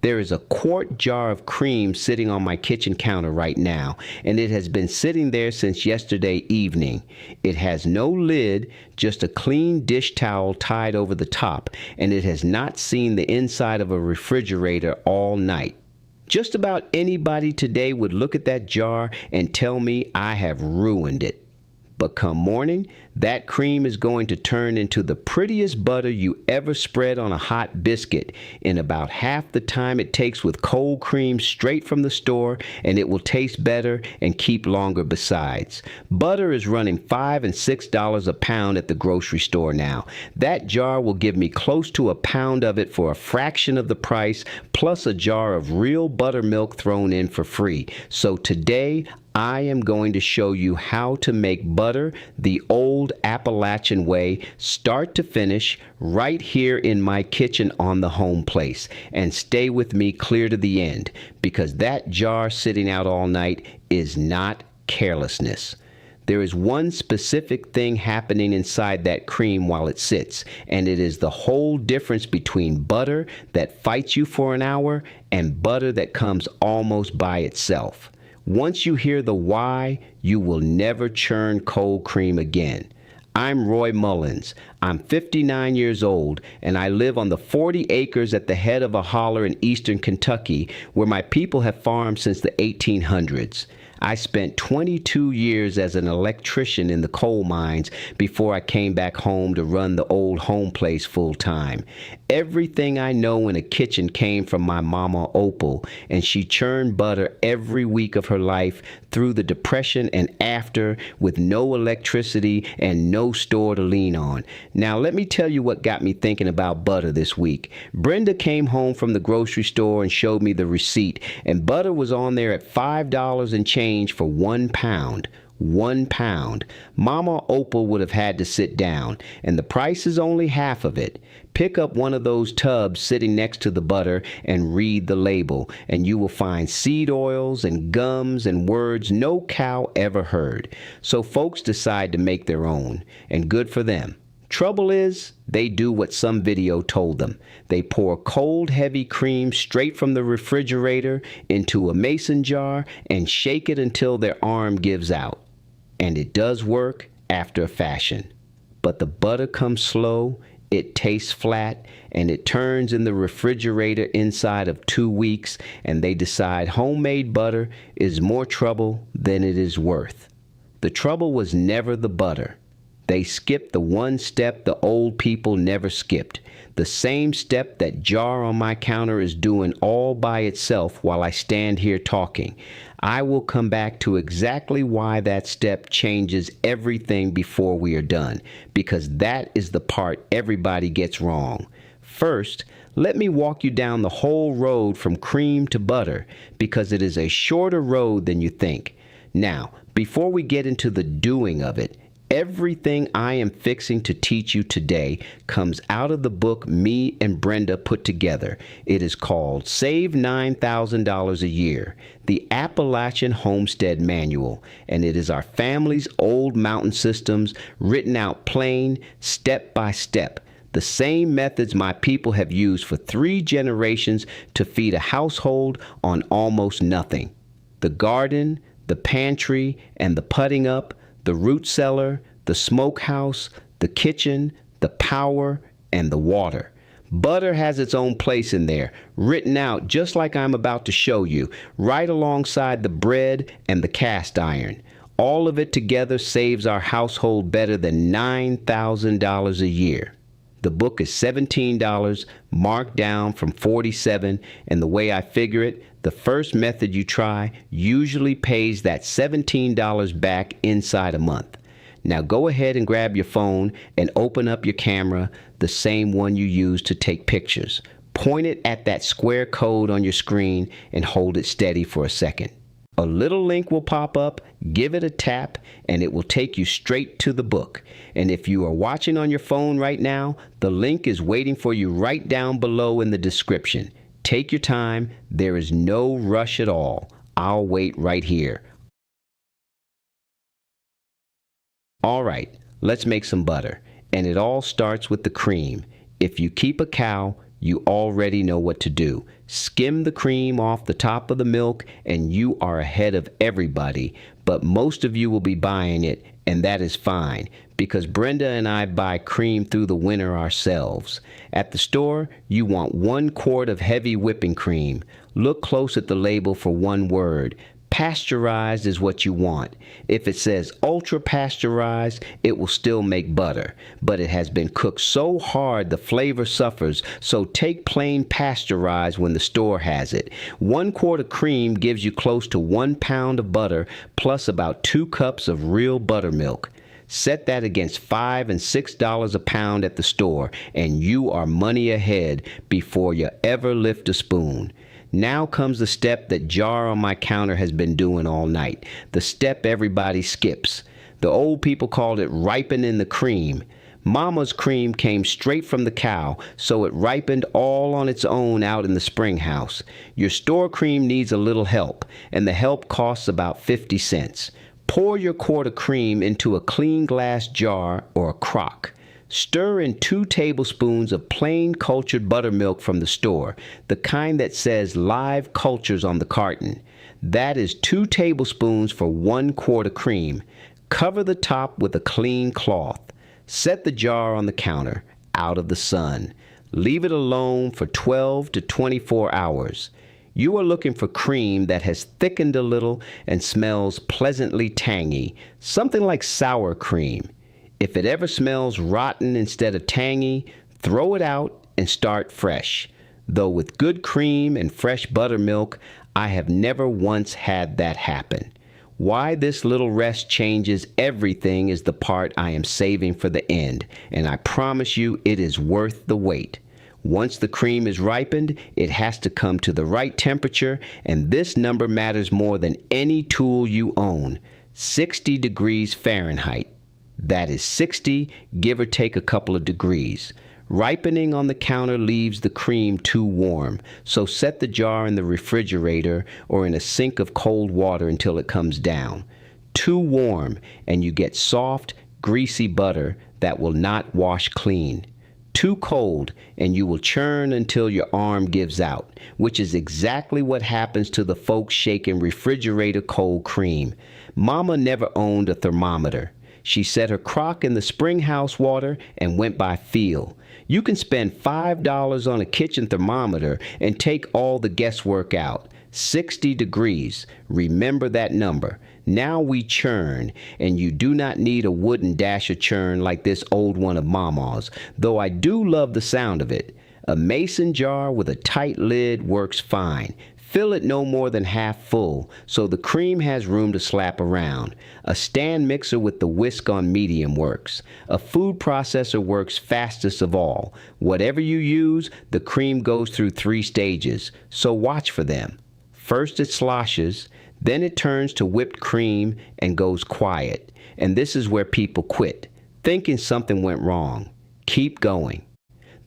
There is a quart jar of cream sitting on my kitchen counter right now, and it has been sitting there since yesterday evening. It has no lid, just a clean dish towel tied over the top, and it has not seen the inside of a refrigerator all night. Just about anybody today would look at that jar and tell me I have ruined it. But come morning, that cream is going to turn into the prettiest butter you ever spread on a hot biscuit in about half the time it takes with cold cream straight from the store, and it will taste better and keep longer besides. Butter is running $5 and $6 a pound at the grocery store now. That jar will give me close to a pound of it for a fraction of the price, plus a jar of real buttermilk thrown in for free. So today, I am going to show you how to make butter the old Appalachian way, start to finish, right here in my kitchen on the home place. And stay with me clear to the end, because that jar sitting out all night is not carelessness. There is one specific thing happening inside that cream while it sits, and it is the whole difference between butter that fights you for an hour and butter that comes almost by itself. Once you hear the why, you will never churn cold cream again. I'm Roy Mullins. I'm 59 years old, and I live on the 40 acres at the head of a holler in eastern Kentucky, where my people have farmed since the 1800s. I spent 22 years as an electrician in the coal mines before I came back home to run the old home place full time. Everything I know in a kitchen came from my mama Opal, and she churned butter every week of her life through the Depression and after, with no electricity and no store to lean on. Now let me tell you what got me thinking about butter this week. Brenda came home from the grocery store and showed me the receipt, and butter was on there at $5 and change for 1 pound. 1 pound. Mama Opal would have had to sit down, and the price is only half of it. Pick up one of those tubs sitting next to the butter and read the label, and you will find seed oils and gums and words no cow ever heard. So folks decide to make their own, and good for them. Trouble is, they do what some video told them. They pour cold, heavy cream straight from the refrigerator into a mason jar and shake it until their arm gives out. And it does work after a fashion. But the butter comes slow, it tastes flat, and it turns in the refrigerator inside of 2 weeks, and they decide homemade butter is more trouble than it is worth. The trouble was never the butter. They skipped the one step the old people never skipped, the same step that jar on my counter is doing all by itself while I stand here talking. I will come back to exactly why that step changes everything before we are done, because that is the part everybody gets wrong. First, let me walk you down the whole road from cream to butter, because it is a shorter road than you think. Now, before we get into the doing of it, everything I am fixing to teach you today comes out of the book me and Brenda put together. It is called Save $9,000 a Year, the Appalachian Homestead Manual, and it is our family's old mountain systems written out plain, step by step. The same methods my people have used for 3 generations to feed a household on almost nothing. The garden, the pantry, and the putting up, the root cellar, the smokehouse, the kitchen, the power, and the water. Butter has its own place in there, written out just like I'm about to show you, right alongside the bread and the cast iron. All of it together saves our household better than $9,000 a year. The book is $17, marked down from $47, and the way I figure it, the first method you try usually pays that $17 back inside a month. Now go ahead and grab your phone and open up your camera, the same one you use to take pictures. Point it at that square code on your screen and hold it steady for a second. A little link will pop up, give it a tap, and it will take you straight to the book. And if you are watching on your phone right now, the link is waiting for you right down below in the description. Take your time, there is no rush at all. I'll wait right here. All right, let's make some butter. And it all starts with the cream. If you keep a cow, you already know what to do. Skim the cream off the top of the milk and you are ahead of everybody, but most of you will be buying it, and that is fine because Brenda and I buy cream through the winter ourselves. At the store, you want 1 quart of heavy whipping cream. Look close at the label for one word. Pasteurized is what you want. If it says ultra pasteurized, it will still make butter, but it has been cooked so hard the flavor suffers, so take plain pasteurized when the store has it. 1 quart of cream gives you close to 1 pound of butter plus about 2 cups of real buttermilk. Set that against $5 and $6 a pound at the store, and you are money ahead before you ever lift a spoon. Now comes the step that jar on my counter has been doing all night, the step everybody skips. The old people called it ripening the cream. Mama's cream came straight from the cow, so it ripened all on its own out in the spring house. Your store cream needs a little help, and the help costs about 50 cents. Pour your quart of cream into a clean glass jar or a crock. Stir in 2 tablespoons of plain cultured buttermilk from the store, the kind that says live cultures on the carton. That is 2 tablespoons for 1 quart of cream. Cover the top with a clean cloth. Set the jar on the counter, out of the sun. Leave it alone for 12 to 24 hours. You are looking for cream that has thickened a little and smells pleasantly tangy, something like sour cream. If it ever smells rotten instead of tangy, throw it out and start fresh. Though with good cream and fresh buttermilk, I have never once had that happen. Why this little rest changes everything is the part I am saving for the end, and I promise you it is worth the wait. Once the cream is ripened, it has to come to the right temperature, and this number matters more than any tool you own. 60 degrees Fahrenheit. That is 60, give or take a couple of degrees. Ripening on the counter leaves the cream too warm, so set the jar in the refrigerator or in a sink of cold water until it comes down. Too warm, and you get soft, greasy butter that will not wash clean. Too cold, and you will churn until your arm gives out, which is exactly what happens to the folks shaking refrigerator cold cream. Mama never owned a thermometer. She set her crock in the spring house water and went by feel. You can spend $5 on a kitchen thermometer and take all the guesswork out. 60 degrees. Remember that number. Now we churn, and you do not need a wooden dasher churn like this old one of Mama's, though I do love the sound of it. A mason jar with a tight lid works fine. Fill it no more than half full, so the cream has room to slap around. A stand mixer with the whisk on medium works. A food processor works fastest of all. Whatever you use, the cream goes through 3 stages, so watch for them. First it sloshes, then it turns to whipped cream and goes quiet. And this is where people quit, thinking something went wrong. Keep going.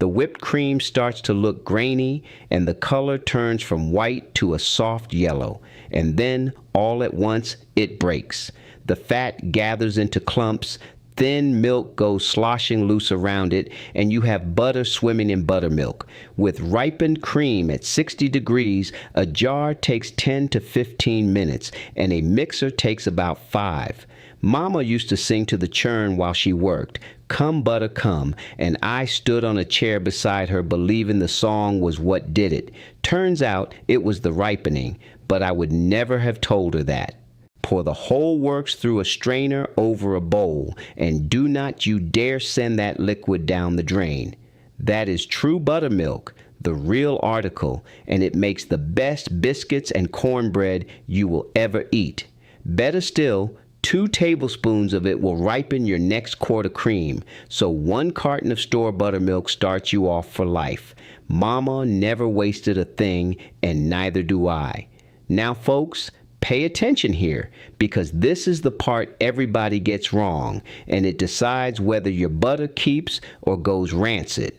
The whipped cream starts to look grainy, and the color turns from white to a soft yellow, and then, all at once, it breaks. The fat gathers into clumps, thin milk goes sloshing loose around it, and you have butter swimming in buttermilk. With ripened cream at 60 degrees, a jar takes 10 to 15 minutes, and a mixer takes about 5. Mama used to sing to the churn while she worked, "Come butter come," and I stood on a chair beside her believing the song was what did it. Turns out it was the ripening, but I would never have told her that. Pour the whole works through a strainer over a bowl, and do not you dare send that liquid down the drain. That is true buttermilk, the real article, and it makes the best biscuits and cornbread you will ever eat. Better still, 2 tablespoons of it will ripen your next quart of cream, so 1 carton of store buttermilk starts you off for life. Mama never wasted a thing, and neither do I. Now, folks, pay attention here, because this is the part everybody gets wrong, and it decides whether your butter keeps or goes rancid.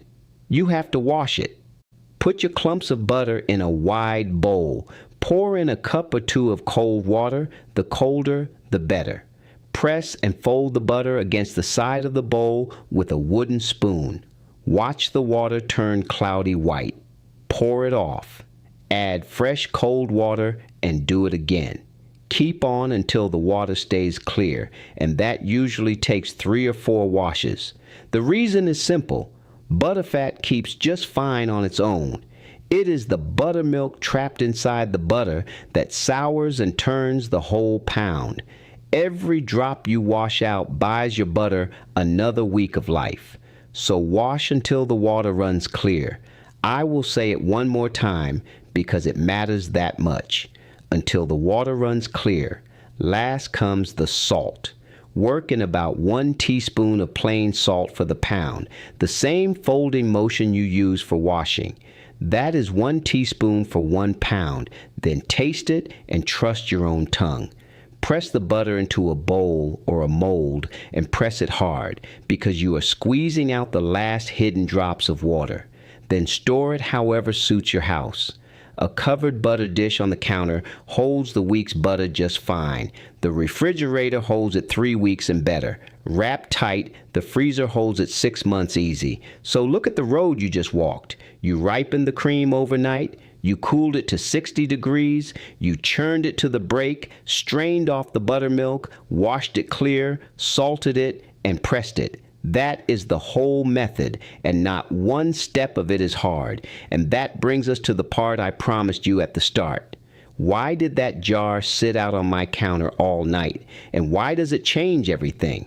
You have to wash it. Put your clumps of butter in a wide bowl. Pour in a cup or 2 of cold water. The colder, the better. Press and fold the butter against the side of the bowl with a wooden spoon. Watch the water turn cloudy white. Pour it off. Add fresh cold water and do it again. Keep on until the water stays clear, and that usually takes 3 or 4 washes. The reason is simple. Butterfat keeps just fine on its own. It is the buttermilk trapped inside the butter that sours and turns the whole pound. Every drop you wash out buys your butter another week of life. So wash until the water runs clear. I will say it one more time because it matters that much. Until the water runs clear. Last comes the salt. Work in about 1 teaspoon of plain salt for the pound, the same folding motion you use for washing. That is 1 teaspoon for 1 pound. Then taste it and trust your own tongue. Press the butter into a bowl or a mold and press it hard because you are squeezing out the last hidden drops of water. Then store it however suits your house. A covered butter dish on the counter holds the week's butter just fine. The refrigerator holds it 3 weeks and better. Wrapped tight, the freezer holds it 6 months easy. So look at the road you just walked. You ripened the cream overnight. You cooled it to 60 degrees. You churned it to the break, strained off the buttermilk, washed it clear, salted it, and pressed it. That is the whole method, and not one step of it is hard. And that brings us to the part I promised you at the start. Why did that jar sit out on my counter all night? And why does it change everything?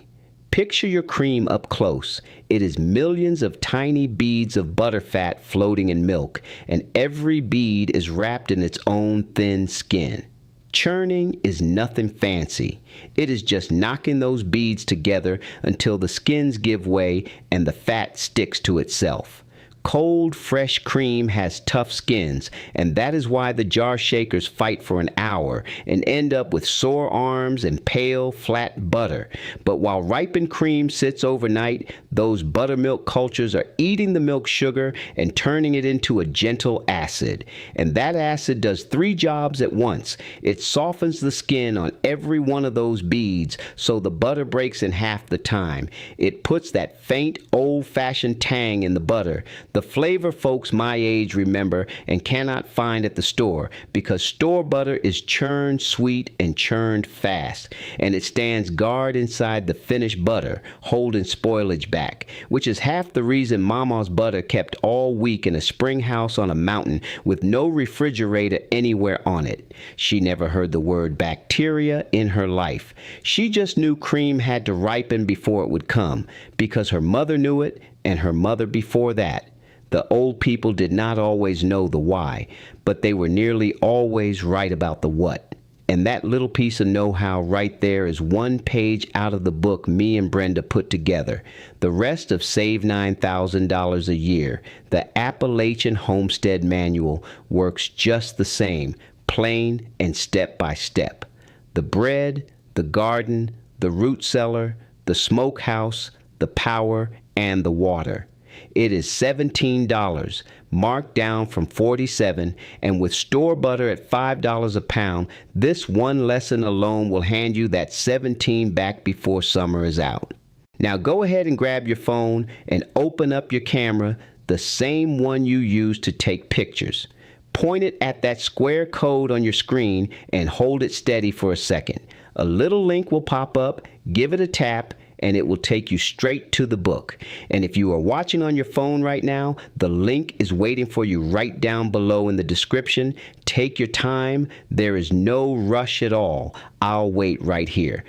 Picture your cream up close. It is millions of tiny beads of butterfat floating in milk, and every bead is wrapped in its own thin skin. Churning is nothing fancy. It is just knocking those beads together until the skins give way and the fat sticks to itself. Cold, fresh cream has tough skins, and that is why the jar shakers fight for an hour and end up with sore arms and pale, flat butter. But while ripened cream sits overnight, those buttermilk cultures are eating the milk sugar and turning it into a gentle acid. And that acid does 3 jobs at once. It softens the skin on every one of those beads so the butter breaks in half the time. It puts that faint, old-fashioned tang in the butter. The flavor folks my age remember and cannot find at the store because store butter is churned sweet and churned fast, and it stands guard inside the finished butter, holding spoilage back, which is half the reason Mama's butter kept all week in a spring house on a mountain with no refrigerator anywhere on it. She never heard the word bacteria in her life. She just knew cream had to ripen before it would come because her mother knew it and her mother before that. The old people did not always know the why, but they were nearly always right about the what. And that little piece of know-how right there is 1 page out of the book me and Brenda put together. The rest of Save $9,000 a Year, the Appalachian Homestead Manual, works just the same, plain and step by step. The bread, the garden, the root cellar, the smokehouse, the power, and the water. It is $17, marked down from $47, and with store butter at $5 a pound, this one lesson alone will hand you that $17 back before summer is out. Now go ahead and grab your phone and open up your camera, the same one you use to take pictures. Point it at that square code on your screen and hold it steady for a second. A little link will pop up, give it a tap, and it will take you straight to the book. And if you are watching on your phone right now, the link is waiting for you right down below in the description. Take your time. There is no rush at all. I'll wait right here.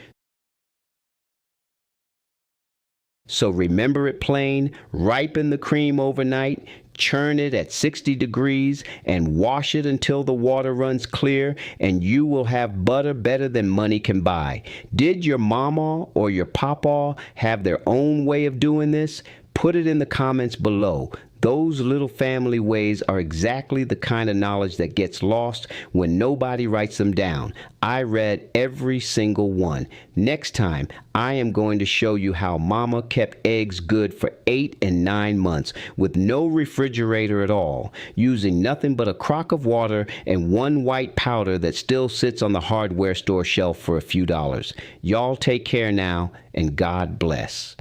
So remember it plain, ripen the cream overnight, churn it at 60 degrees, and wash it until the water runs clear, and you will have butter better than money can buy. Did your mama or your papa have their own way of doing this? Put it in the comments below. Those little family ways are exactly the kind of knowledge that gets lost when nobody writes them down. I read every single one. Next time, I am going to show you how Mama kept eggs good for 8 and 9 months with no refrigerator at all, using nothing but a crock of water and 1 white powder that still sits on the hardware store shelf for a few dollars. Y'all take care now, and God bless.